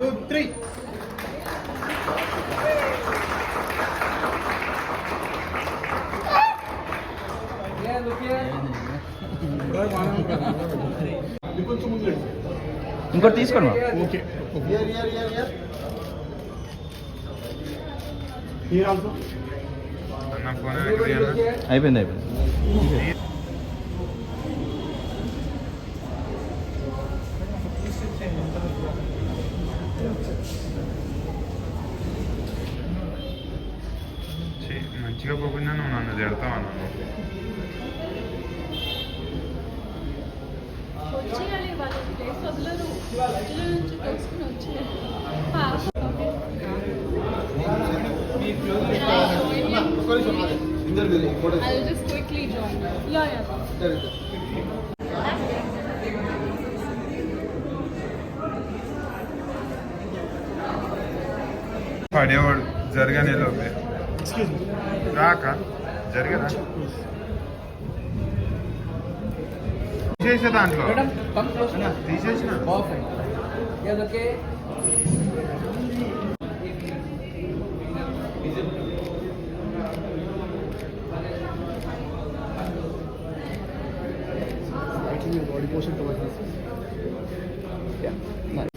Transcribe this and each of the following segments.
2, 3. ఇంకోటి తీసుకోండి. Okay. Here also. అయిపోయింది. మంచిగా పోకుండా నువ్వు నన్ను తిడతావా? వచ్చేయాలి వాళ్ళ ప్లేస్ వదలరు. మధ్యలో నుంచి తెలుసుకుని వచ్చేయాలి. I'll just quickly join. Yeah. పడేవాడు జరగనే లోపే Excuse me. రాక జరగరా తీసేసే దాంట్లో తీసేసిన Your body posture towards this. Yeah. Nice.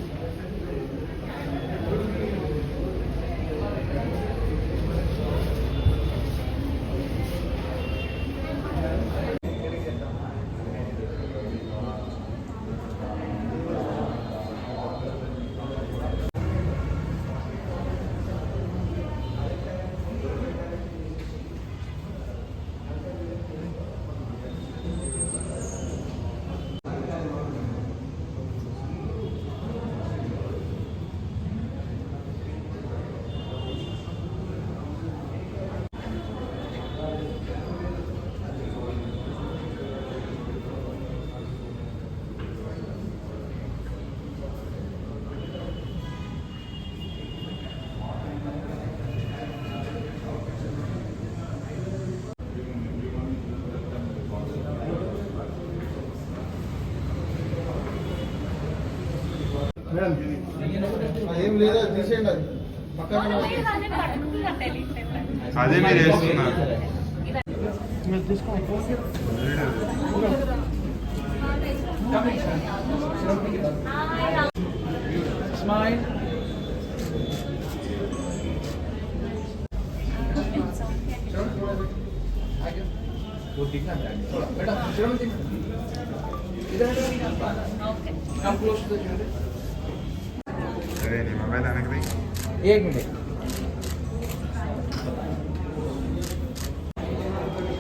Madam ఏం లేదా తీసేయండి అది పక్కన అదే మీరు వేస్తున్నారు స్మైల్. అరే నీ మొబైల్ వెనక్కి एक मिनट.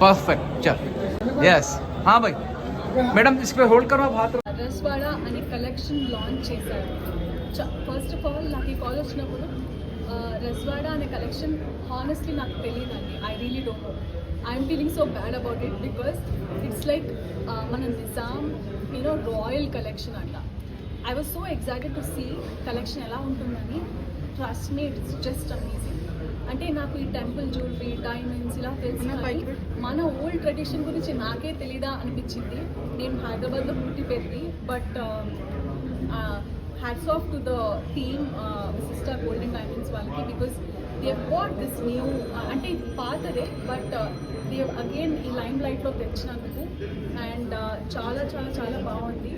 परफेक्ट. चल. यस. हाँ भाई. मैडम इस पे होल्ड करो, हाथ. రస్వాడా అనే కలెక్షన్ లాంచ్ చేశారు. ఫస్ట్ ఆఫ్ ఆల్ నాకు ఈ కాల్ వచ్చినప్పుడు రస్వాడా అనే కలెక్షన్ హానెస్ట్లీ నాకు తెలియదండి. I really don't know. I'm feeling so bad about it because it's like మన నిజాం రాయల్ కలెక్షన్ అంట. I was so excited to see collection ఎలా ఉంటుందని. Trust me, it's just amazing. అంటే నాకు ఈ టెంపుల్ జ్యువెలరీ, డైమండ్స్ ఇలా తెలిసిన మన ఓల్డ్ ట్రెడిషన్ గురించి నాకే తెలీదా అనిపించింది. నేను హైదరాబాద్లో పుట్టి పెరిగి but hats off to the team sister golden diamonds వాళ్ళకి because they what this new అంటే ఇది పాతదే బట్ దే అగైన్ ఈ లైమ్ లైట్లో తెచ్చినందుకు అండ్ చాలా చాలా చాలా బాగుంది.